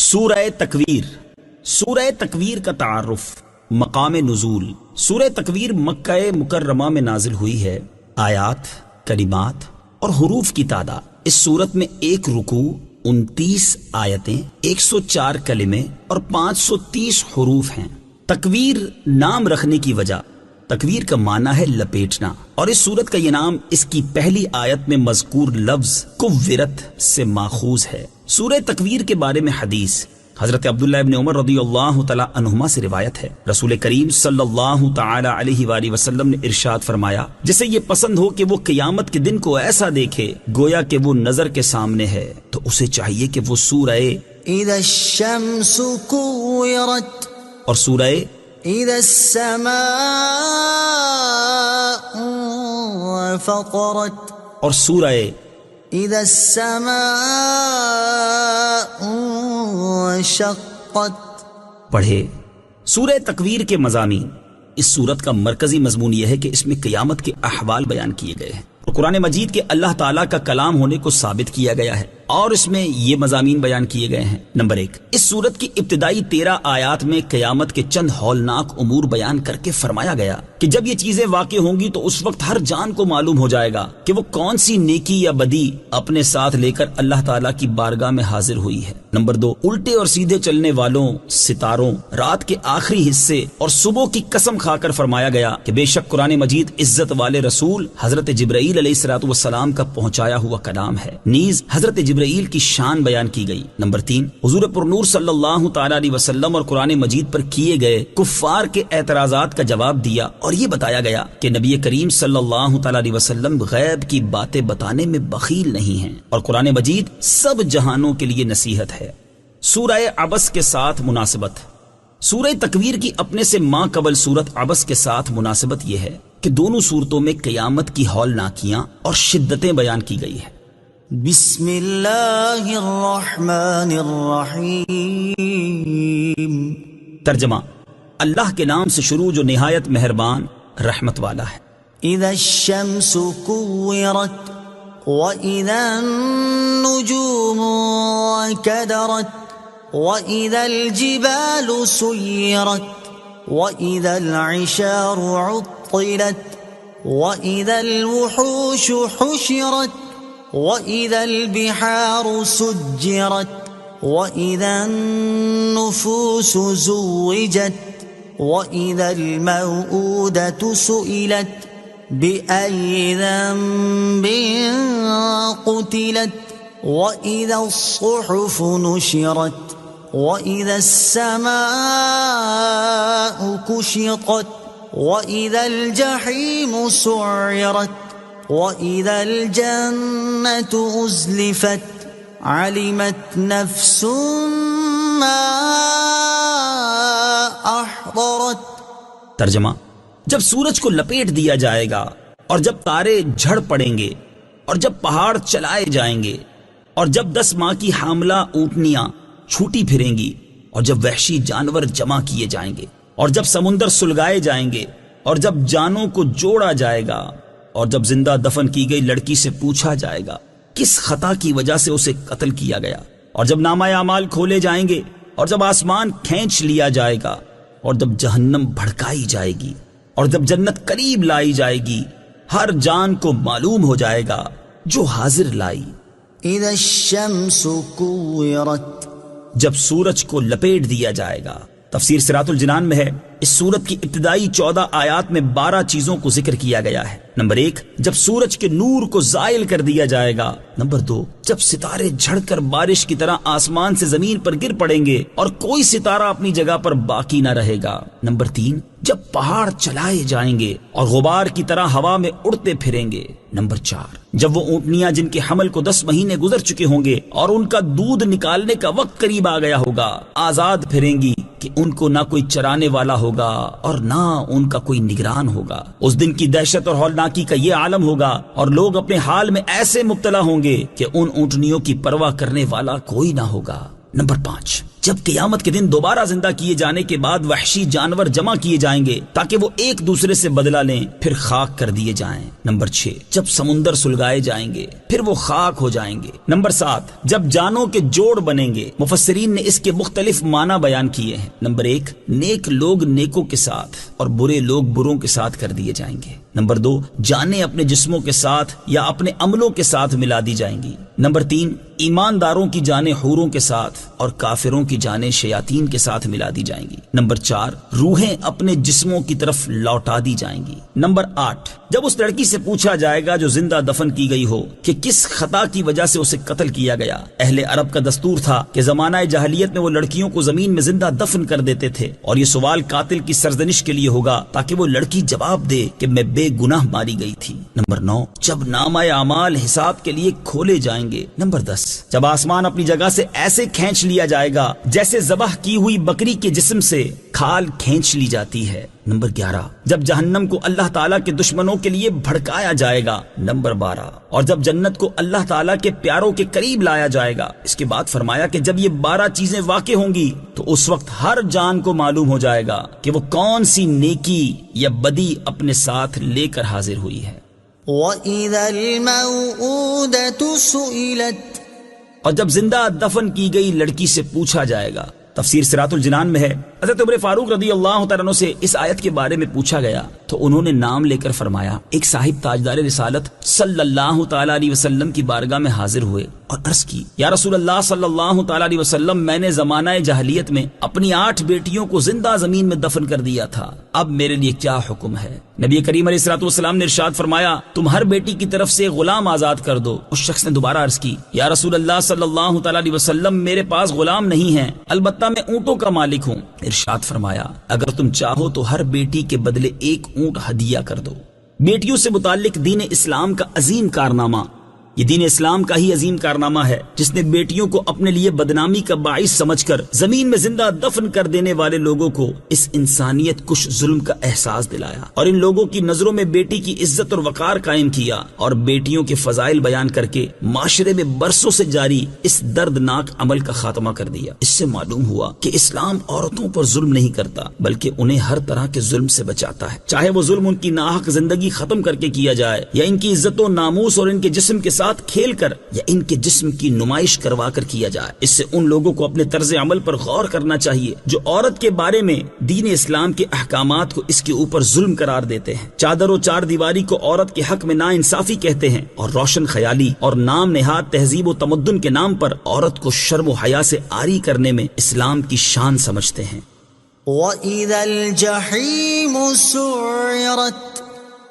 سورہ تکویر. سورہ تکویر کا تعارف. مقام نزول. سورہ تکویر مکہ مکرمہ میں نازل ہوئی ہے. آیات، کلمات اور حروف کی تعداد. اس سورت میں 1 رکوع، 29 آیتیں، 104 کلمے اور 530 حروف ہیں. تکویر نام رکھنے کی وجہ. تکویر کا معنی ہے لپیٹنا، اور اس سورت کا یہ نام اس کی پہلی آیت میں مذکور لفظ کورت سے ماخوذ ہے. سورہ تکویر کے بارے میں حدیث. حضرت عبداللہ ابن عمر رضی اللہ تعالی عنہما سے روایت ہے، رسول کریم صلی اللہ تعالی علیہ وآلہ وسلم نے ارشاد فرمایا، جسے یہ پسند ہو کہ وہ قیامت کے دن کو ایسا دیکھے گویا کہ وہ نظر کے سامنے ہے، تو اسے چاہیے کہ وہ سورہ اذا الشمس کورت اور سورہ اذا السماء فطرت اور سورہ اذا السماء انشقت پڑھے. سورہ تکویر کے مضامین. اس سورت کا مرکزی مضمون یہ ہے کہ اس میں قیامت کے احوال بیان کیے گئے ہیں اور قرآن مجید کے اللہ تعالیٰ کا کلام ہونے کو ثابت کیا گیا ہے، اور اس میں یہ مضامین بیان کیے گئے ہیں. نمبر 1، اس سورت کی ابتدائی 13 آیات میں قیامت کے چند ہولناک امور بیان کر کے فرمایا گیا کہ جب یہ چیزیں واقع ہوں گی تو اس وقت ہر جان کو معلوم ہو جائے گا کہ وہ کون سی نیکی یا بدی اپنے ساتھ لے کر اللہ تعالیٰ کی بارگاہ میں حاضر ہوئی ہے. نمبر 2، الٹے اور سیدھے چلنے والوں، ستاروں، رات کے آخری حصے اور صبح کی قسم کھا کر فرمایا گیا کہ بے شک قرآن مجید عزت والے رسول حضرت جبرائیل علیہ الصلوۃ والسلام کا پہنچایا ہوا کلام ہے، نیز حضرت جبرائیل کی شان بیان کی گئی. نمبر 3، حضور پر نور صلی اللہ تعالی علیہ وسلم اور قرآن مجید پر کیے گئے کفار کے اعتراضات کا جواب دیا، اور یہ بتایا گیا کہ نبی کریم صلی اللہ تعالی علیہ وسلم غیب کی باتیں بتانے میں بخیل نہیں ہیں، اور قرآن مجید سب جہانوں کے لیے نصیحت ہے. سورہ عبس کے ساتھ مناسبت. سورہ تکویر کی اپنے سے ماں قبل سورت عبس کے ساتھ مناسبت یہ ہے کہ دونوں صورتوں میں قیامت کی ہولناکیاں اور شدتیں بیان کی گئی ہیں. بسم اللہ الرحمن الرحیم. ترجمہ: اللہ کے نام سے شروع جو نہایت مہربان رحمت والا ہے. اذا الشمس کورت واذا النجوم کدرت واذا الجبال سیرت واذا العشار عطلت واذا الوحوش حشرت وَإِذَا الْبِحَارُ سُجِّرَتْ وَإِذَا النُّفُوسُ زُوِّجَتْ وَإِذَا الْمَوْءُودَةُ سُئِلَتْ بِأَيِّ ذَنبٍ قُتِلَتْ وَإِذَا الصُّحُفُ نُشِرَتْ وَإِذَا السَّمَاءُ كُشِطَتْ وَإِذَا الْجَحِيمُ سُعِّرَتْ وَإِذَا الْجَنَّةُ أُزْلِفَتْ عَلِمَتْ نَفْسٌ مَّا أَحْضَرَتْ. ترجمہ: جب سورج کو لپیٹ دیا جائے گا، اور جب تارے جھڑ پڑیں گے، اور جب پہاڑ چلائے جائیں گے، اور جب 10 ماہ کی حاملہ اونٹنیاں چھوٹی پھریں گی، اور جب وحشی جانور جمع کیے جائیں گے، اور جب سمندر سلگائے جائیں گے، اور جب جانوں کو جوڑا جائے گا، اور جب زندہ دفن کی گئی لڑکی سے پوچھا جائے گا کس خطا کی وجہ سے اسے قتل کیا گیا، اور جب نامہ اعمال کھولے جائیں گے، اور جب آسمان کھینچ لیا جائے گا، اور جب جہنم بھڑکائی جائے گی، اور جب جنت قریب لائی جائے گی، ہر جان کو معلوم ہو جائے گا جو حاضر لائی. اذا الشمس کورت، جب سورج کو لپیٹ دیا جائے گا. تفسیر صراط الجنان میں ہے، اس سورت کی ابتدائی 14 آیات میں 12 چیزوں کو ذکر کیا گیا ہے. نمبر 1، جب سورج کے نور کو زائل کر دیا جائے گا. نمبر 2، جب ستارے جھڑ کر بارش کی طرح آسمان سے زمین پر گر پڑیں گے اور کوئی ستارہ اپنی جگہ پر باقی نہ رہے گا. نمبر 3، جب پہاڑ چلائے جائیں گے اور غبار کی طرح ہوا میں اڑتے پھریں گے. نمبر 4، جب وہ اونٹنیاں جن کے حمل کو 10 مہینے گزر چکے ہوں گے اور ان کا دودھ نکالنے کا وقت قریب آ گیا ہوگا، آزاد پھریں گی کہ ان کو نہ کوئی چرانے والا ہوگا اور نہ ان کا کوئی نگران ہوگا. اس دن کی دہشت اور ہولناکی کا یہ عالم ہوگا، اور لوگ اپنے حال میں ایسے مبتلا ہوں گے کہ ان اونٹنیوں کی پرواہ کرنے والا کوئی نہ ہوگا. نمبر 5، جب قیامت کے دن دوبارہ زندہ کیے جانے کے بعد وحشی جانور جمع کیے جائیں گے تاکہ وہ ایک دوسرے سے بدلہ لیں، پھر خاک کر دیے جائیں۔ نمبر 6، جب سمندر سلگائے جائیں گے پھر وہ خاک ہو جائیں گے۔ نمبر 7، جب جانوں کے جوڑ بنیں گے۔ مفسرین نے اس کے مختلف معنی بیان کیے ہیں۔ نمبر 1، نیک لوگ نیکوں کے ساتھ اور برے لوگ بروں کے ساتھ کر دیے جائیں گے۔ نمبر 2، جانیں اپنے جسموں کے ساتھ یا اپنے عملوں کے ساتھ ملا دی جائیں گی۔ نمبر 3، ایمانداروں کی جانیں حوروں کے ساتھ اور کافروں کی جانیں شیاطین کے ساتھ ملا دی جائیں گی۔ نمبر 4، روحیں اپنے جسموں کی طرف لوٹا دی جائیں گی۔ نمبر 8، جب اس لڑکی سے پوچھا جائے گا جو زندہ دفن کی گئی ہو کہ کس خطا کی وجہ سے اسے قتل کیا گیا۔ اہل عرب کا دستور تھا کہ زمانہ جاہلیت میں وہ لڑکیوں کو زمین میں زندہ دفن کر دیتے تھے، اور یہ سوال قاتل کی سرزنش کے لیے ہوگا تاکہ وہ لڑکی جواب دے کہ میں بے گناہ ماری گئی تھی۔ نمبر 9، جب نامہ اعمال حساب کے لیے کھولے جائیں گے۔ نمبر 10، جب آسمان اپنی جگہ سے ایسے کھینچ لیا جائے گا جیسے ذبح کی ہوئی بکری کے جسم سے کھال کھینچ لی جاتی ہے۔ نمبر 11، جب جہنم کو اللہ تعالیٰ کے دشمنوں کے لیے بھڑکایا جائے گا۔ نمبر 12، اور جب جنت کو اللہ تعالیٰ کے پیاروں کے قریب لایا جائے گا۔ اس کے بعد فرمایا کہ جب یہ 12 چیزیں واقع ہوں گی تو اس وقت ہر جان کو معلوم ہو جائے گا کہ وہ کون سی نیکی یا بدی اپنے ساتھ لے کر حاضر ہوئی ہے۔ وَإِذَا الْمَوْءُودَةُ سُئِلَتْ، اور جب زندہ دفن کی گئی لڑکی سے پوچھا جائے گا۔ تفسیر صراط الجنان میں ہے، حضرت عمر فاروق رضی اللہ تعالیٰ عنہ سے اس آیت کے بارے میں پوچھا گیا تو انہوں نے نام لے کر فرمایا۔ ایک صاحب تاجدار رسالت صلی اللہ تعالیٰ علیہ وسلم کی بارگاہ میں حاضر ہوئے اور عرض کی، یا رسول اللہ صلی اللہ تعالیٰ علیہ وسلم، میں نے زمانہ جاہلیت میں اپنی 8 بیٹیوں کو زندہ زمین میں دفن کر دیا تھا، اب میرے لیے کیا حکم ہے؟ نبی کریم علیہ الصلوۃ والسلام نے ارشاد فرمایا، تم ہر بیٹی کی طرف سے غلام آزاد کر دو۔ اس شخص نے دوبارہ عرض کی، یا رسول اللہ صلی اللہ تعالیٰ علیہ وسلم، میرے پاس غلام نہیں ہیں، البتہ میں اونٹوں کا مالک ہوں۔ ارشاد فرمایا، اگر تم چاہو تو ہر بیٹی کے بدلے 1 اونٹ ہدیہ کر دو۔ بیٹیوں سے متعلق دین اسلام کا عظیم کارنامہ، یہ دین اسلام کا ہی عظیم کارنامہ ہے جس نے بیٹیوں کو اپنے لیے بدنامی کا باعث سمجھ کر زمین میں زندہ دفن کر دینے والے لوگوں کو اس انسانیت کش ظلم کا احساس دلایا، اور ان لوگوں کی نظروں میں بیٹی کی عزت اور وقار قائم کیا، اور بیٹیوں کے فضائل بیان کر کے معاشرے میں برسوں سے جاری اس دردناک عمل کا خاتمہ کر دیا۔ اس سے معلوم ہوا کہ اسلام عورتوں پر ظلم نہیں کرتا بلکہ انہیں ہر طرح کے ظلم سے بچاتا ہے، چاہے وہ ظلم ان کی ناحق زندگی ختم کر کے کیا جائے یا ان کی عزت و ناموس اور ان کے جسم کے ساتھ کھیل کر یا ان کے جسم کی نمائش کروا کر کیا جائے۔ اس سے ان لوگوں کو اپنے طرز عمل پر غور کرنا چاہیے جو عورت کے بارے میں دین اسلام کے احکامات کو اس کے اوپر ظلم قرار دیتے ہیں۔ چادر و چار دیواری کو عورت کے حق میں ناانصافی کہتے ہیں، اور روشن خیالی اور نام نہاد تہذیب و تمدن کے نام پر عورت کو شرم و حیا سے عاری کرنے میں اسلام کی شان سمجھتے ہیں۔ وَإِذَا الْجَحِيمُ سُعِّرَتْ،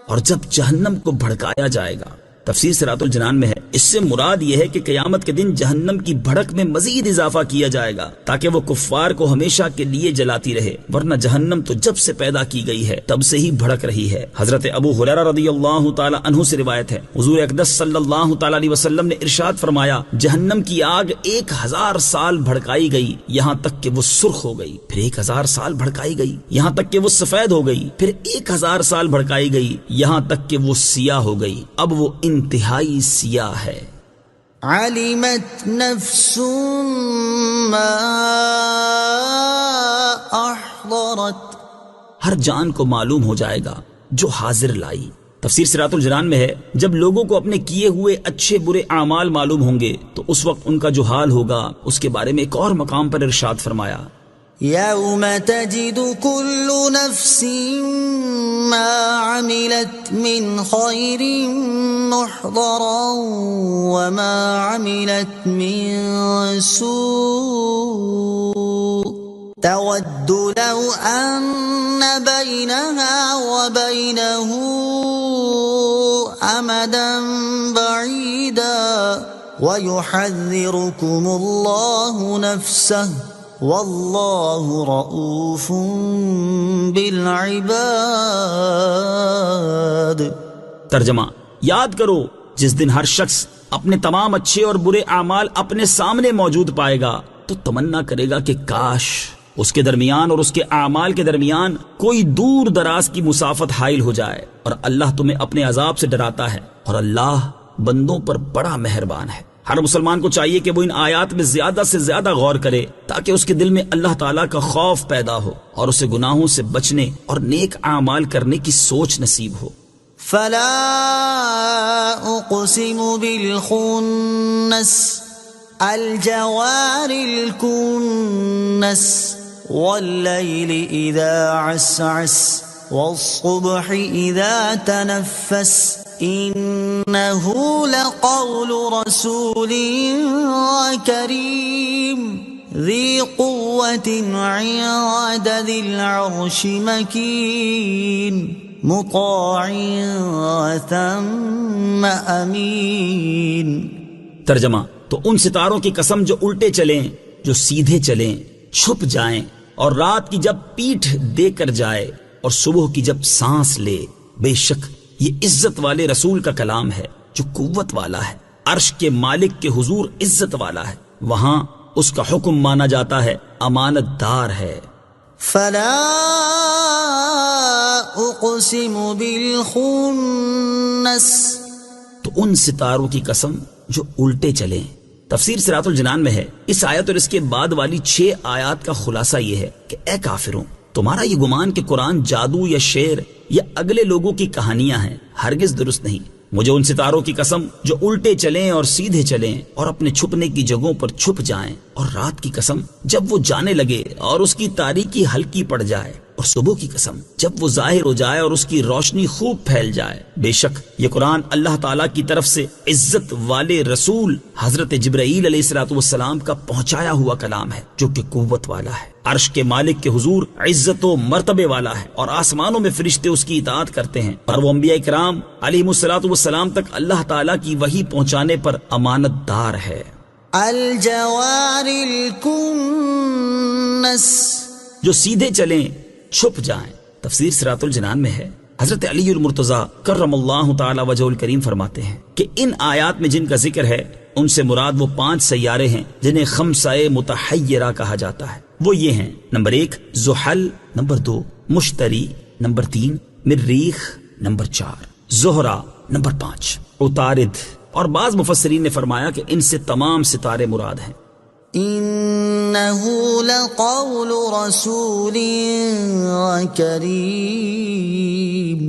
اور جب جہنم کو بھڑکایا جائے گا۔ تفسیر صراط الجنان میں ہے، اس سے مراد یہ ہے کہ قیامت کے دن جہنم کی بھڑک میں مزید اضافہ کیا جائے گا تاکہ وہ کفار کو ہمیشہ کے لیے جلاتی رہے، ورنہ جہنم تو جب سے پیدا کی گئی ہے تب سے ہی بھڑک رہی ہے۔ حضرت ابو ہریرہ رضی اللہ تعالی عنہ سے روایت ہے، حضور اقدس صلی اللہ تعالی علیہ وسلم نے ارشاد فرمایا، جہنم کی آگ 1000 سال بھڑکائی گئی یہاں تک کہ وہ سرخ ہو گئی، پھر 1000 سال بھڑکائی گئی یہاں تک کہ وہ سفید ہو گئی، پھر 1000 سال بھڑکائی گئی یہاں تک کہ وہ سیاہ ہو گئی، اب وہ انتہائی سیاہ ہے۔ علمت نفس ما احضرت، ہر جان کو معلوم ہو جائے گا جو حاضر لائی۔ تفسیر صراط الجنان میں ہے، جب لوگوں کو اپنے کیے ہوئے اچھے برے اعمال معلوم ہوں گے تو اس وقت ان کا جو حال ہوگا اس کے بارے میں ایک اور مقام پر ارشاد فرمایا، يوم تجد كل نفس ما عملت من خير محضرا وما عملت من سوء تود لو أن بينها وبينه أمدا بعيدا ويحذركم الله نفسه واللہ رؤوف بالعباد۔ ترجمہ، یاد کرو جس دن ہر شخص اپنے تمام اچھے اور برے اعمال اپنے سامنے موجود پائے گا تو تمنا کرے گا کہ کاش اس کے درمیان اور اس کے اعمال کے درمیان کوئی دور دراز کی مسافت حائل ہو جائے، اور اللہ تمہیں اپنے عذاب سے ڈراتا ہے اور اللہ بندوں پر بڑا مہربان ہے۔ ہر مسلمان کو چاہیے کہ وہ ان آیات میں زیادہ سے زیادہ غور کرے تاکہ اس کے دل میں اللہ تعالیٰ کا خوف پیدا ہو اور اسے گناہوں سے بچنے اور نیک اعمال کرنے کی سوچ نصیب ہو۔ فلا اقسم بالخنس الجوار الكنس والليل اذا عسعس والصبح اذا تنفس انه لقول رسول كريم ذي قوة عند ذي العرش مكين مطاع ثم امین۔ ترجمہ: تو ان ستاروں کی قسم جو الٹے چلیں، جو سیدھے چلیں، چھپ جائیں، اور رات کی جب پیٹھ دے کر جائے اور صبح کی جب سانس لے، بے شک یہ عزت والے رسول کا کلام ہے جو قوت والا ہے، عرش کے مالک کے حضور عزت والا ہے، وہاں اس کا حکم مانا جاتا ہے، امانت دار ہے۔ فلا اقسم بالخنس، تو ان ستاروں کی قسم جو الٹے چلیں۔ تفسیر صراط الجنان میں ہے، اس آیت اور اس کے بعد والی 6 آیات کا خلاصہ یہ ہے کہ اے کافروں، تمہارا یہ گمان کہ قرآن جادو یا شعر یا اگلے لوگوں کی کہانیاں ہیں ہرگز درست نہیں۔ مجھے ان ستاروں کی قسم جو الٹے چلیں اور سیدھے چلیں اور اپنے چھپنے کی جگہوں پر چھپ جائیں، اور رات کی قسم جب وہ جانے لگے اور اس کی تاریکی ہلکی پڑ جائے، اور صبح کی قسم جب وہ ظاہر ہو جائے اور اس کی روشنی خوب پھیل جائے۔ بے شک یہ قرآن اللہ تعالیٰ کی طرف سے عزت والے رسول حضرت جبرائیل علیہ السلام کا پہنچایا ہوا کلام ہے جو کہ قوت والا ہے، عرش کے مالک کے حضور عزت و مرتبے والا ہے، اور آسمانوں میں فرشتے اس کی اطاعت کرتے ہیں، اور وہ انبیاء کرام علیہ السلام تک اللہ تعالیٰ کی وحی پہنچانے پر امانت دار ہے۔ الجوار الکنس، جو سیدھے چلیں چھپ جائیں۔ تفسیر صراط الجنان میں ہے، حضرت علی المرتضیٰ کرم اللہ تعالی وجہ الکریم فرماتے ہیں کہ ان آیات میں جن کا ذکر ہے ان سے مراد وہ 5 سیارے ہیں جنہیں خمسہ متحیرہ کہا جاتا ہے۔ وہ یہ ہیں: نمبر 1 زحل، نمبر 2 مشتری، نمبر 3 مریخ، نمبر 4 زہرہ، نمبر 5 عطارد، اور بعض مفسرین نے فرمایا کہ ان سے تمام ستارے مراد ہیں۔ انہ لقول رسول کریم،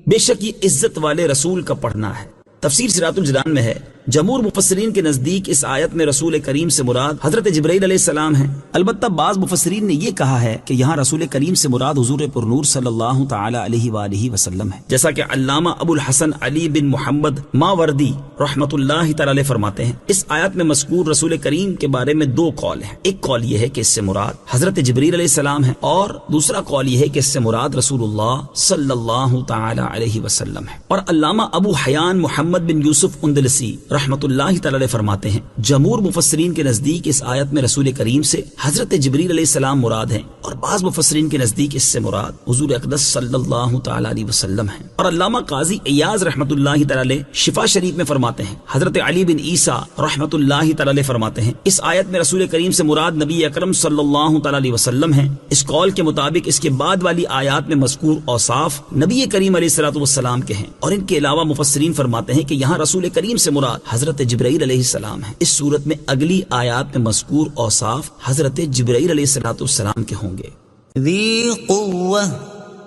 بے شک یہ عزت والے رسول کا پڑھنا ہے۔ تفسیر صراط الجنان میں ہے، جمہور مفسرین کے نزدیک اس آیت میں رسول کریم سے مراد حضرت جبرائیل علیہ السلام ہیں۔ البتہ بعض مفسرین نے یہ کہا ہے کہ یہاں رسول کریم سے مراد حضور پرنور صلی اللہ تعالی علیہ وآلہ وسلم ہے، جیسا کہ علامہ ابو الحسن علی بن محمد ماوردی رحمت اللہ تعالی علیہ فرماتے ہیں۔ اس آیت میں مذکور رسول کریم کے بارے میں 2 قول ہیں۔ ایک قول یہ ہے کہ اس سے مراد حضرت جبرائیل علیہ السلام ہے، اور دوسرا قول یہ ہے کہ اس سے مراد رسول اللہ صلی اللہ تعالی علیہ وسلم ہے۔ اور علامہ ابو حیان محمد بن یوسف اندلسی رحمت اللہ تعالی فرماتے ہیں، جمہور مفسرین کے نزدیک اس آیت میں رسول کریم سے حضرت جبرائیل علیہ السلام مراد ہیں، اور بعض مفسرین کے نزدیک اس سے مراد حضور اقدس صلی اللہ تعالی علیہ وسلم ہیں۔ اور علامہ قاضی ایاز رحمت اللہ تعالی شفا شریف میں فرماتے ہیں، حضرت علی بن عیسیٰ رحمت اللہ تعالی فرماتے ہیں اس آیت میں رسول کریم سے مراد نبی اکرم صلی اللہ تعالی علیہ وسلم ہیں۔ اس قول کے مطابق اس کے بعد والی آیات میں مذکور اوصاف نبی کریم علیہ السلام کے ہیں، اور ان کے علاوہ مفسرین فرماتے ہیں کہ یہاں رسول کریم سے مراد حضرت جبرائیل علیہ السلام ہے۔ اس صورت میں اگلی آیات میں مذکور اوصاف حضرت جبرائیل علیہ السلام کے ہوں گے۔ ذی قوہ،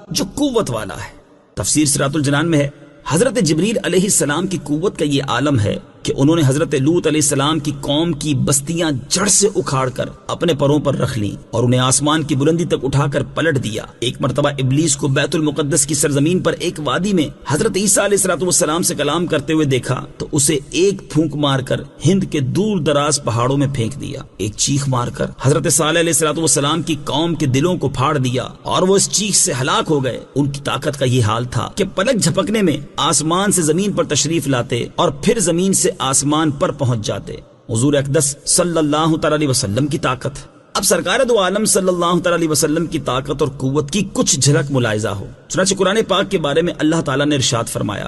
جو قوت والا ہے۔ تفسیر صراط الجنان میں ہے، حضرت جبرائیل علیہ السلام کی قوت کا یہ عالم ہے کہ انہوں نے حضرت لوط علیہ السلام کی قوم کی بستیاں جڑ سے اکھاڑ کر اپنے پروں پر رکھ لیں اور انہیں آسمان کی بلندی تک اٹھا کر پلٹ دیا۔ ایک مرتبہ ابلیس کو بیت المقدس کی سرزمین پر ایک وادی میں حضرت عیسیٰ علیہ السلام سے کلام کرتے ہوئے دیکھا تو اسے ایک پھونک مار کر ہند کے دور دراز پہاڑوں میں پھینک دیا۔ ایک چیخ مار کر حضرت صالح علیہ السلام کی قوم کے دلوں کو پھاڑ دیا اور وہ اس چیخ سے ہلاک ہو گئے۔ ان کی طاقت کا یہ حال تھا کہ پلک جھپکنے میں آسمان سے زمین پر تشریف لاتے اور پھر زمین سے آسمان پر پہنچ جاتے۔ حضور اقدس صلی اللہ تعالی علیہ وسلم کی طاقت۔ اب سرکار دو عالم صلی اللہ تعالی علیہ وسلم کی طاقت اور قوت کی کچھ جھلک ملاحظہ ہو۔ چنانچہ قرآن پاک کے بارے میں اللہ تعالیٰ نے ارشاد فرمایا،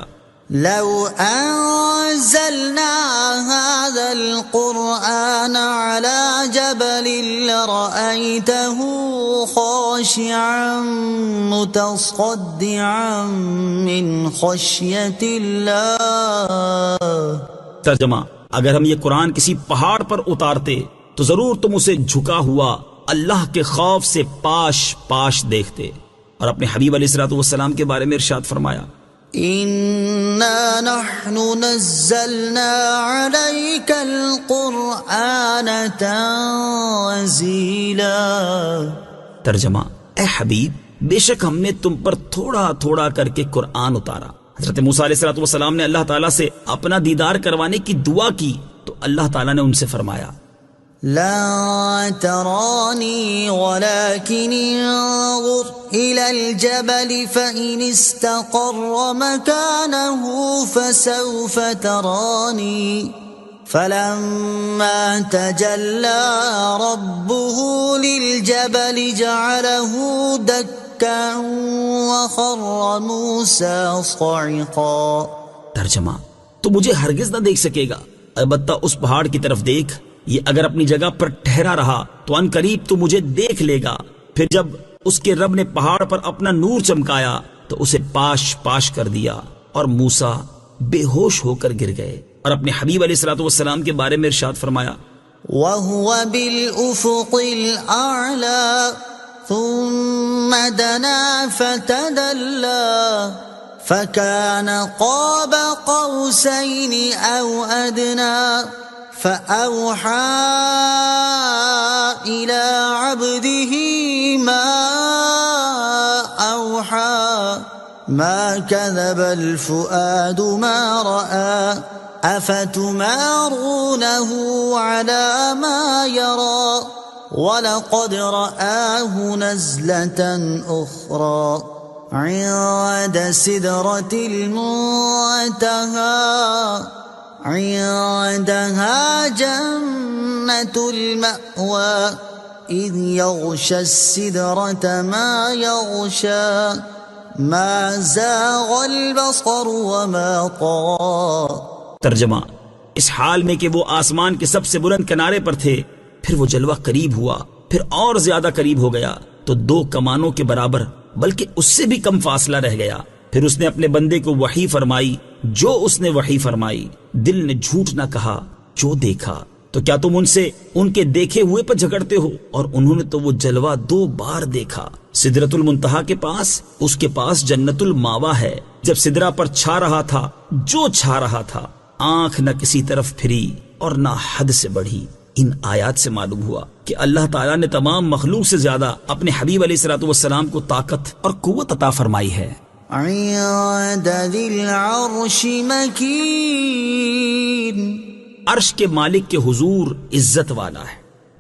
لو انزلنا هذا القرآن على جبل لرأيته خاشعا متصدعا من خشية الله۔ ترجمہ، اگر ہم یہ قرآن کسی پہاڑ پر اتارتے تو ضرور تم اسے جھکا ہوا اللہ کے خوف سے پاش پاش دیکھتے. اور اپنے حبیب علیہ الصلوۃ والسلام کے بارے میں ارشاد فرمایا إنا نحن نزلنا عليك القرآن تنزيلا. ترجمہ: اے حبیب، بے شک ہم نے تم پر تھوڑا تھوڑا کر کے قرآن اتارا. حضرت موسیٰ علیہ الصلوۃ والسلام نے اللہ تعالیٰ سے اپنا دیدار کروانے کی دعا کی تو اللہ تعالیٰ نے ان سے فرمایا لا تراني ولكن انظر إلى الجبل فإن استقر مكانه فسوف تراني فلما تجلى ربه للجبل جعله دكا وخر موسى صعقا. ترجمہ: تو مجھے ہرگز نہ دیکھ سکے گا، البتہ اس پہاڑ کی طرف دیکھ، یہ اگر اپنی جگہ پر ٹھہرا رہا تو ان قریب تو مجھے دیکھ لے گا. پھر جب اس کے رب نے پہاڑ پر اپنا نور چمکایا تو اسے پاش پاش کر دیا اور موسیٰ بے ہوش ہو کر گر گئے. اور اپنے حبیب علیہ الصلوۃ والسلام کے بارے میں ارشاد فرمایا وَهُوَ بِالْأُفُقِ الْأَعْلَى ثُمَّ دَنَا فَتَدَلَّى فَكَانَ قَابَ قَوْسَيْنِ أَوْ أَدْنَى فَأَوْحَى إِلَى عَبْدِهِ مَا أَوْحَى مَا كَذَبَ الْفُؤَادُ مَا رَأَى أَفَتُمَارُونَهُ عَلَى مَا يَرَى وَلَقَدْ رَآهُ نَزْلَةً أُخْرَى عِندَ سِدْرَةِ الْمُنتَهَى عندها جنة المأوى إذ يغشى السدرة ما يغشى ما زاغ البصر وما طغى. ترجمہ: اس حال میں کہ وہ آسمان کے سب سے بلند کنارے پر تھے، پھر وہ جلوہ قریب ہوا، پھر اور زیادہ قریب ہو گیا تو 2 کمانوں کے برابر بلکہ اس سے بھی کم فاصلہ رہ گیا. پھر اس نے اپنے بندے کو وحی فرمائی جو اس نے وحی فرمائی. دل نے جھوٹ نہ کہا جو دیکھا. تو کیا تم ان سے ان کے دیکھے ہوئے پر جھگڑتے ہو؟ اور انہوں نے تو وہ جلوہ 2 بار دیکھا. سدرۃ المنتہا کے پاس اس کے پاس جنت الماوا ہے. جب سدرہ پر چھا رہا تھا جو چھا رہا تھا، آنکھ نہ کسی طرف پھری اور نہ حد سے بڑھی. ان آیات سے معلوم ہوا کہ اللہ تعالیٰ نے تمام مخلوق سے زیادہ اپنے حبیب علیہ الصلوۃ والسلام کو طاقت اور قوت عطا فرمائی ہے. عند ذی العرش مکین، عرش کے مالک کے حضور عزت والا ہے.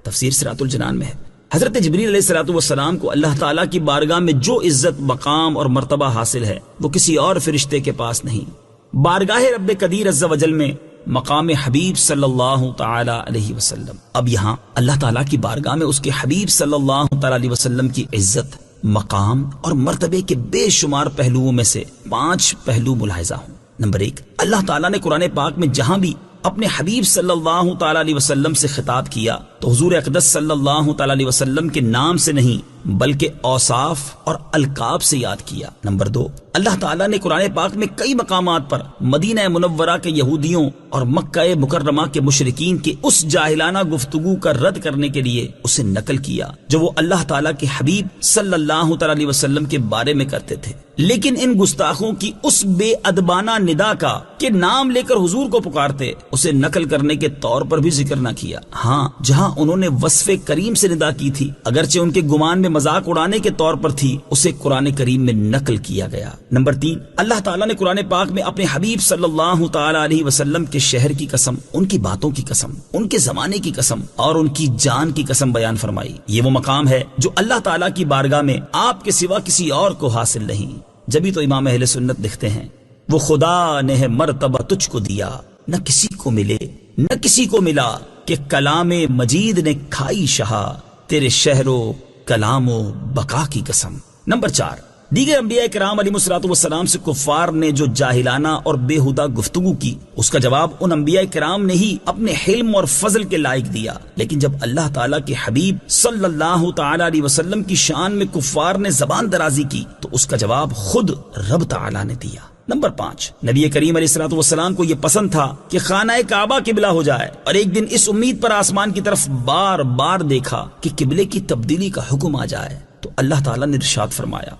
تفسیر صراط الجنان میں ہے حضرت جبریل علیہ الصلوۃ والسلام کو اللہ تعالیٰ کی بارگاہ میں جو عزت، مقام اور مرتبہ حاصل ہے وہ کسی اور فرشتے کے پاس نہیں. بارگاہ رب قدیر عز و جل میں مقام حبیب صلی اللہ تعالی علیہ وسلم. اب یہاں اللہ تعالیٰ کی بارگاہ میں اس کے حبیب صلی اللہ تعالی علیہ وسلم کی عزت، مقام اور مرتبے کے بے شمار پہلوؤں میں سے 5 پہلو ملاحظہ ہوں. نمبر 1، اللہ تعالیٰ نے قرآن پاک میں جہاں بھی اپنے حبیب صلی اللہ تعالی علیہ وسلم سے خطاب کیا تو حضور اقدس صلی اللہ تعالی علیہ وسلم کے نام سے نہیں بلکہ اوصاف اور القاب سے یاد کیا. نمبر 2، اللہ تعالیٰ نے قرآن پاک میں کئی مقامات پر مدینہ منورہ کے یہودیوں اور مکہ مکرمہ کے مشرکین کے اس جاہلانہ گفتگو کا رد کرنے کے لیے اسے نقل کیا جو وہ اللہ تعالیٰ کے حبیب صلی اللہ تعالی علیہ وسلم کے بارے میں کرتے تھے. لیکن ان گستاخوں کی اس بے ادبانہ ندا کا کہ نام لے کر حضور کو پکارتے اسے نقل کرنے کے طور پر بھی ذکر نہ کیا. ہاں، جہاں انہوں نے وصف کریم سے ندا کی تھی اگرچہ ان کے گمان میں مذاق اڑانے کے طور پر تھی، اسے قرآن کریم میں نقل کیا گیا. نمبر 3، اللہ تعالیٰ نے قرآن پاک میں اپنے حبیب صلی اللہ تعالی علیہ وسلم کے شہر کی قسم، ان کی باتوں کی قسم، ان کے زمانے کی قسم اور ان کی جان کی قسم بیان فرمائی. یہ وہ مقام ہے جو اللہ تعالیٰ کی بارگاہ میں آپ کے سوا کسی اور کو حاصل نہیں. جبھی تو امام اہل سنت لکھتے ہیں وہ خدا نے ہے مرتبہ تجھ کو دیا، نہ کسی کو ملے نہ کسی کو ملا، کہ کلام مجید نے کھائی شہا، تیرے شہر و کلام و بقا کی قسم. نمبر 4، دیگر انبیاء کرام علیہ الصلوۃ والسلام سے کفار نے جو جاہلانہ اور بےہودہ گفتگو کی اس کا جواب ان انبیاء کرام نے ہی اپنے حلم اور فضل کے لائق دیا. لیکن جب اللہ تعالیٰ کے حبیب صلی اللہ تعالی علیہ وسلم کی شان میں کفار نے زبان درازی کی تو اس کا جواب خود رب تعالیٰ نے دیا. نمبر 5، نبی کریم علیہ الصلوۃ والسلام کو یہ پسند تھا کہ خانہ کعبہ قبلہ ہو جائے، اور ایک دن اس امید پر آسمان کی طرف بار بار دیکھا کہ قبلے کی تبدیلی کا حکم آ جائے، تو اللہ تعالیٰ نے ارشاد فرمایا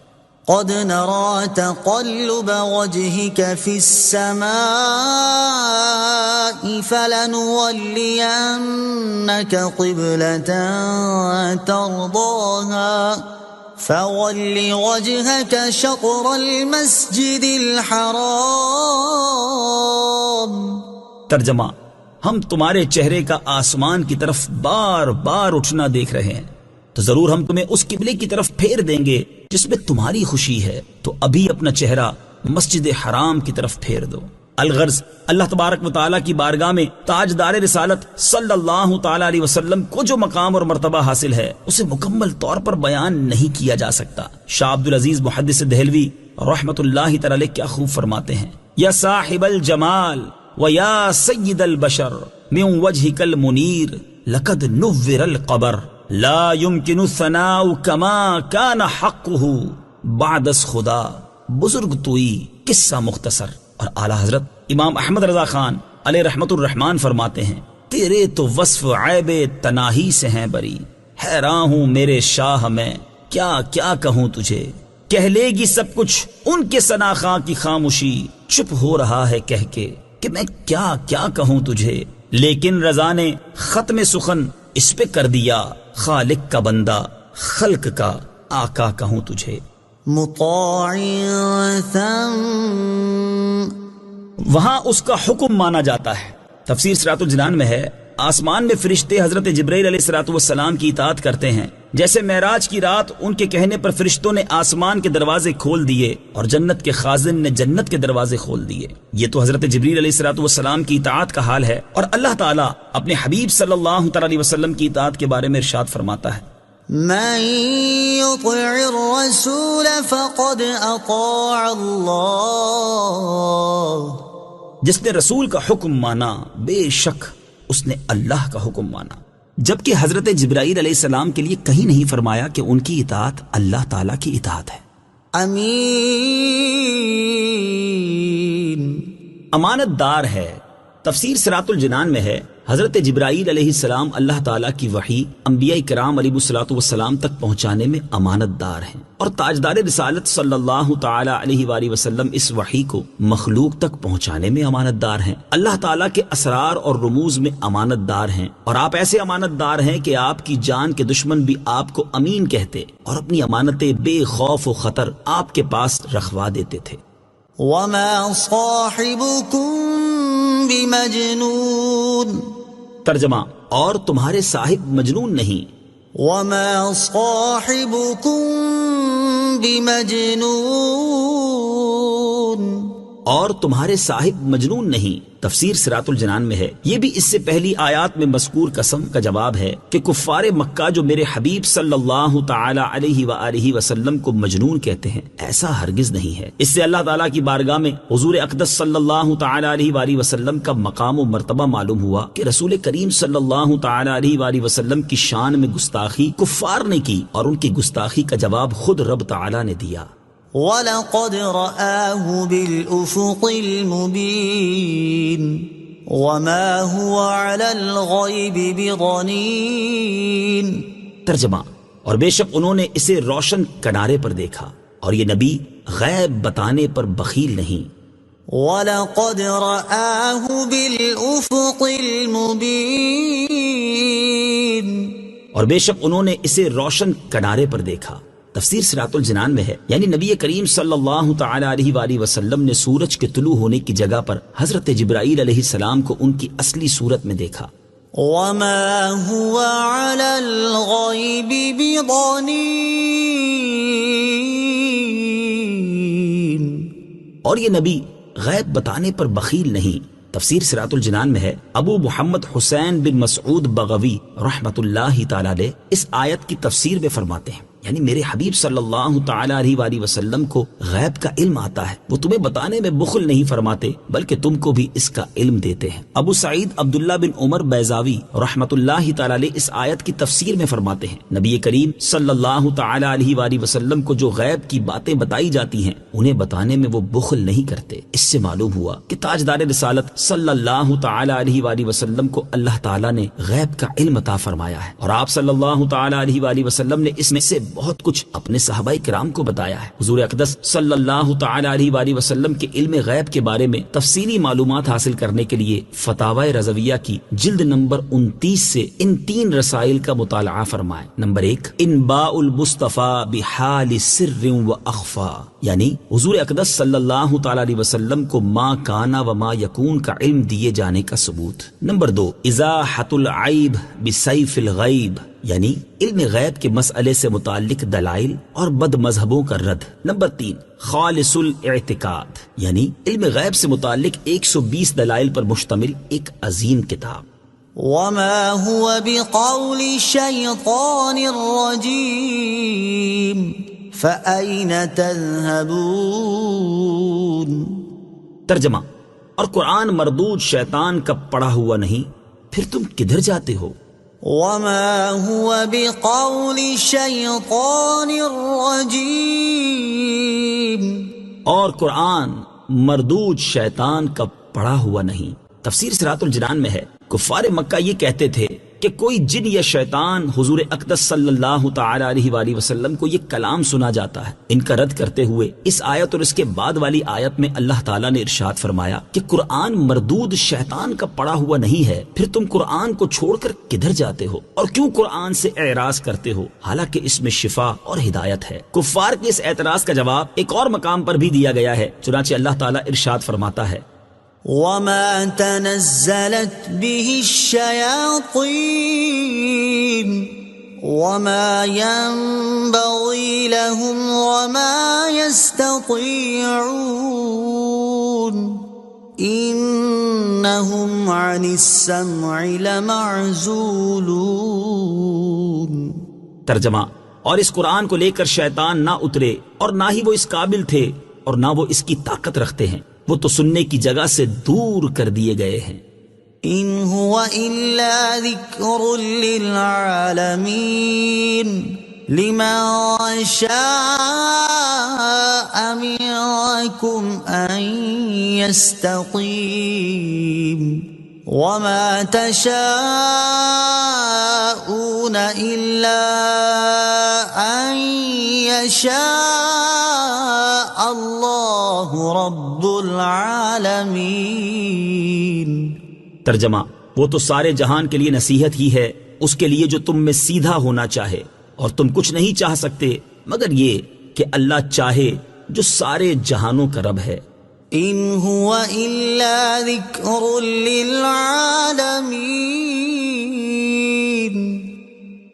قد نرى تقلب وجهك في السماء فلنولينك قبلة ترضاها فول وجهك شطر المسجد الحرام۔ ترجمہ، ہم تمہارے چہرے کا آسمان کی طرف بار بار اٹھنا دیکھ رہے ہیں، تو ضرور ہم تمہیں اس قبلے کی طرف پھیر دیں گے جس میں تمہاری خوشی ہے، تو ابھی اپنا چہرہ مسجد حرام کی طرف پھیر دو۔ الغرض، اللہ تبارک و تعالیٰ کی بارگاہ میں تاجدار رسالت صلی اللہ تعالیٰ علیہ وسلم کو جو مقام اور مرتبہ حاصل ہے اسے مکمل طور پر بیان نہیں کیا جا سکتا۔ شاہ عبدالعزیز محدث دہلوی رحمت اللہ تعالی علیہ کیا خوب فرماتے ہیں، یا صاحب الجمال و یا سید البشر من وجهک المنیر لقد نور القبر لا يمكن الثناء كما كان حقه بعد از خدا بزرگ توئی قصہ مختصر۔ اور اعلیٰ حضرت امام احمد رضا خان علیہ رحمت الرحمان فرماتے ہیں، تیرے تو وصف عیب تناہی سے ہیں بری، حیران ہوں میرے شاہ میں کیا کیا کہوں تجھے، کہہ لے گی سب کچھ ان کے ثناخواں کی خاموشی، چپ ہو رہا ہے کہہ کے کہ میں کیا کیا کہوں تجھے، لیکن رضا نے ختم سخن اس پہ کر دیا، خالق کا بندہ خلق کا آقا کہوں تجھے۔ مطاع ثم، وہاں اس کا حکم مانا جاتا ہے۔ تفسیر صراط الجنان میں ہے، آسمان میں فرشتے حضرت جبرائیل علیہ الصلوۃ والسلام کی اطاعت کرتے ہیں، جیسے معراج کی رات ان کے کہنے پر فرشتوں نے آسمان کے دروازے کھول دیے اور جنت کے خازن نے جنت کے دروازے کھول دیے۔ یہ تو حضرت جبرائیل علیہ الصلوۃ والسلام کی اطاعت کا حال ہے، اور اللہ تعالیٰ اپنے حبیب صلی اللہ تعالی علیہ وسلم کی اطاعت کے بارے میں ارشاد فرماتا ہے، من يطع الرسول فقد اطاع اللہ، جس نے رسول کا حکم مانا بے شک اس نے اللہ کا حکم مانا۔ جبکہ حضرت جبرائیل علیہ السلام کے لیے کہیں نہیں فرمایا کہ ان کی اطاعت اللہ تعالیٰ کی اطاعت ہے۔ امین، امانت دار ہے۔ تفسیر صراط الجنان میں ہے، حضرت جبرائیل علیہ السلام اللہ تعالیٰ کی وحی انبیاء کرام علیہ الصلوۃ والسلام تک پہنچانے میں امانت دار ہیں، اور تاجدار رسالت صلی اللہ تعالی علیہ وآلہ وسلم اس وحی کو مخلوق تک پہنچانے میں امانت دار ہیں، اللہ تعالیٰ کے اسرار اور رموز میں امانت دار ہیں، اور آپ ایسے امانت دار ہیں کہ آپ کی جان کے دشمن بھی آپ کو امین کہتے اور اپنی امانتیں بے خوف و خطر آپ کے پاس رکھوا دیتے تھے۔ وما صاحبكم بمجنون، ترجمہ، اور تمہارے صاحب مجنون نہیں، وما صاحبكم بمجنون، اور تمہارے صاحب مجنون نہیں۔ تفسیر صراط الجنان میں ہے، یہ بھی اس سے پہلی آیات میں مذکور قسم کا جواب ہے کہ کفار مکہ جو میرے حبیب صلی اللہ تعالی علیہ وآلہ وسلم کو مجنون کہتے ہیں، ایسا ہرگز نہیں ہے۔ اس سے اللہ تعالیٰ کی بارگاہ میں حضور اقدس صلی اللہ تعالی علیہ وآلہ وسلم کا مقام و مرتبہ معلوم ہوا کہ رسول کریم صلی اللہ تعالی علیہ وآلہ وسلم کی شان میں گستاخی کفار نے کی، اور ان کی گستاخی کا جواب خود رب تعالیٰ نے دیا۔ وَلَقَدْ رَآهُ بِالْأُفُقِ الْمُبِينِ وَمَا هُوَ عَلَى الْغَيْبِ بِضَنِينٍ، ترجمہ، اور بے شک انہوں نے اسے روشن کنارے پر دیکھا، اور یہ نبی غیب بتانے پر بخیل نہیں۔ وَلَقَدْ رَآهُ بِالْأُفُقِ الْمُبِينِ، اور بے شک انہوں نے اسے روشن کنارے پر دیکھا۔ تفسیر صراط الجنان میں ہے، یعنی نبی کریم صلی اللہ تعالی علیہ وآلہ وسلم نے سورج کے طلوع ہونے کی جگہ پر حضرت جبرائیل علیہ السلام کو ان کی اصلی صورت میں دیکھا۔ وَمَا هُوَ عَلَى الْغَيْبِ بِضَنِينٍ، اور یہ نبی غیب بتانے پر بخیل نہیں۔ تفسیر صراط الجنان میں ہے، ابو محمد حسین بن مسعود بغوی رحمت اللہ تعالی علیہ اس آیت کی تفسیر میں فرماتے ہیں، یعنی میرے حبیب صلی اللہ تعالی علیہ وآلہ وسلم کو غیب کا علم آتا ہے، وہ تمہیں بتانے میں بخل نہیں فرماتے بلکہ تم کو بھی اس کا علم دیتے ہیں۔ ابو سعید عبداللہ بن عمر بیضاوی رحمت اللہ تعالی علیہ اس آیت کی تفسیر میں فرماتے ہیں، نبی کریم صلی اللہ تعالی علیہ وآلہ وسلم کو جو غیب کی باتیں بتائی جاتی ہیں انہیں بتانے میں وہ بخل نہیں کرتے۔ اس سے معلوم ہوا کہ تاجدار رسالت صلی اللہ تعالی علیہ وآلہ وسلم کو اللہ تعالی نے غیب کا علم عطا فرمایا ہے، اور آپ صلی اللہ تعالی علیہ وآلہ وسلم نے اس میں سے بہت کچھ اپنے صحابہ کرام کو بتایا ہے۔ حضور اقدس صلی اللہ تعالی علیہ وآلہ وسلم کے علم غیب کے بارے میں تفصیلی معلومات حاصل کرنے کے لیے فتاوی رضویہ کی جلد نمبر 29 سے ان 3 رسائل کا مطالعہ فرمائیں۔ نمبر 1، انباء المصطفیٰ بحال سر و اخفا، یعنی حضور اقدس صلی اللہ تعالی علیہ وسلم کو ما کانا و ما یکون کا علم دیے جانے کا ثبوت۔ نمبر 2، ازاحۃ العیب بسیف الغیب، یعنی علم غیب کے مسئلے سے متعلق دلائل اور بد مذہبوں کا رد۔ نمبر 3، خالص الاعتقاد، یعنی علم غیب سے متعلق 120 دلائل پر مشتمل ایک عظیم کتاب۔ وما هو بقول الشيطان الرجيم فأين تذهبون۔ ترجمہ، اور قرآن مردود شیطان کا پڑھا ہوا نہیں، پھر تم کدھر جاتے ہو؟ وما هو بقول الشيطان الرجيم، اور قرآن مردود شیطان کا پڑھا ہوا نہیں۔ تفسیر صراط الجنان میں ہے، کفار مکہ یہ کہتے تھے کہ کوئی جن یا شیطان حضور اقدس صلی اللہ تعالی علیہ وآلہ وسلم کو یہ کلام سنا جاتا ہے۔ ان کا رد کرتے ہوئے اس آیت اور اس کے بعد والی آیت میں اللہ تعالیٰ نے ارشاد فرمایا کہ قرآن مردود شیطان کا پڑھا ہوا نہیں ہے، پھر تم قرآن کو چھوڑ کر کدھر جاتے ہو اور کیوں قرآن سے اعراض کرتے ہو، حالانکہ اس میں شفا اور ہدایت ہے۔ کفار کے اس اعتراض کا جواب ایک اور مقام پر بھی دیا گیا ہے، چنانچہ اللہ تعالیٰ ارشاد فرماتا ہے، وما تنزلت به الشياطين وما ينبغي لهم وما يستطيعون إنهم عن السمع لمعزولون۔ ترجمہ، اور اس قرآن کو لے کر شیطان نہ اترے اور نہ ہی وہ اس قابل تھے اور نہ وہ اس کی طاقت رکھتے ہیں، وہ تو سننے کی جگہ سے دور کر دیے گئے ہیں۔ ان هو الا ذکر للعالمین لمن شاء منکم ان یستقیم وما تشاءون الا ان یشاء اللہ رب العالمین۔ ترجمہ، وہ تو سارے جہان کے لیے نصیحت ہی ہے، اس کے لیے جو تم میں سیدھا ہونا چاہے، اور تم کچھ نہیں چاہ سکتے مگر یہ کہ اللہ چاہے جو سارے جہانوں کا رب ہے۔ ان هو الا ذکر للعالمین،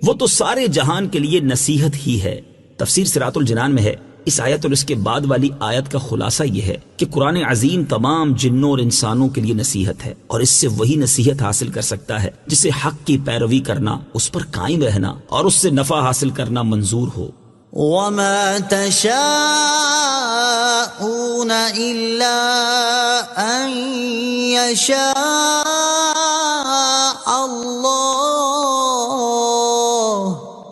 وہ تو سارے جہان کے لیے نصیحت ہی ہے۔ تفسیر صراط الجنان میں ہے، اس آیت اور اس کے بعد والی آیت کا خلاصہ یہ ہے کہ قرآن عظیم تمام جنوں اور انسانوں کے لیے نصیحت ہے، اور اس سے وہی نصیحت حاصل کر سکتا ہے جسے حق کی پیروی کرنا، اس پر قائم رہنا اور اس سے نفع حاصل کرنا منظور ہو۔ وما تشاءون الا ان يشاء اللہ،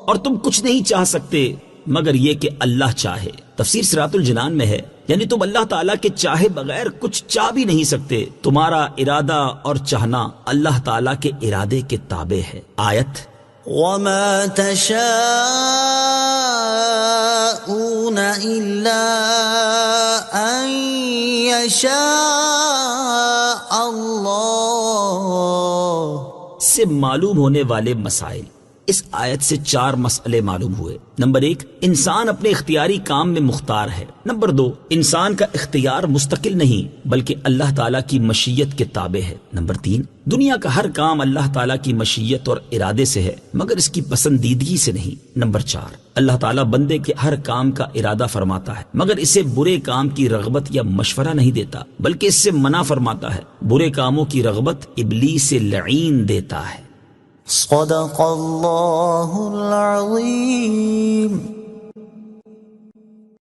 اور تم کچھ نہیں چاہ سکتے مگر یہ کہ اللہ چاہے۔ تفسیر صراط الجنان میں ہے، یعنی تم اللہ تعالیٰ کے چاہے بغیر کچھ چاہ بھی نہیں سکتے، تمہارا ارادہ اور چاہنا اللہ تعالیٰ کے ارادے کے تابع ہے۔ آیت، وما تشاءون الا ان يشاء اللہ سے معلوم ہونے والے مسائل۔ اس آیت سے 4 مسئلے معلوم ہوئے۔ نمبر 1، انسان اپنے اختیاری کام میں مختار ہے۔ نمبر 2، انسان کا اختیار مستقل نہیں بلکہ اللہ تعالیٰ کی مشیت کے تابع ہے۔ نمبر 3، دنیا کا ہر کام اللہ تعالیٰ کی مشیت اور ارادے سے ہے مگر اس کی پسندیدگی سے نہیں۔ نمبر 4، اللہ تعالیٰ بندے کے ہر کام کا ارادہ فرماتا ہے مگر اسے برے کام کی رغبت یا مشورہ نہیں دیتا بلکہ اس سے منع فرماتا ہے۔ برے کاموں کی رغبت ابلیس لعین دیتا ہے۔ صدق اللہ العظیم۔